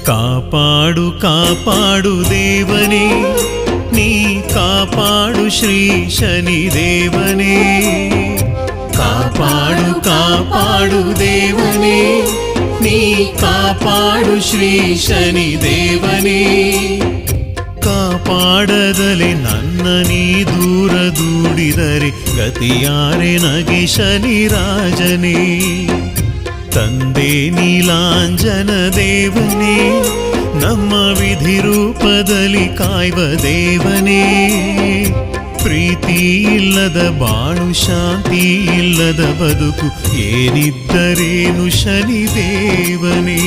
ಕಾಪಾಡು ಕಾಪಾಡು ದೇವನೇ, ನೀ ಕಾಪಾಡು ಶ್ರೀ ಶನಿ ದೇವನೇ. ಕಾಪಾಡು ಕಾಪಾಡು ದೇವನೇ, ನೀ ಕಾಪಾಡು ಶ್ರೀ ಶನಿ ದೇವನೇ. ಕಾಪಾಡದಲೆ ನನ್ನ ನೀ ದೂರ ದೂಡಿದರೆ ಗತಿಯಾರೆ ನಗೆ ಶನಿ ರಾಜನೇ. ತಂದೆ ನೀಲಾಂಜನ ದೇವನೇ, ನಮ್ಮ ವಿಧಿ ರೂಪದಲ್ಲಿ ಕಾಯ್ವ ದೇವನೇ. ಪ್ರೀತಿ ಇಲ್ಲದ ಬಾಳು, ಶಾಂತಿ ಇಲ್ಲದ ಬದುಕು, ಏನಿದ್ದರೇನು ಶನಿ ದೇವನೇ.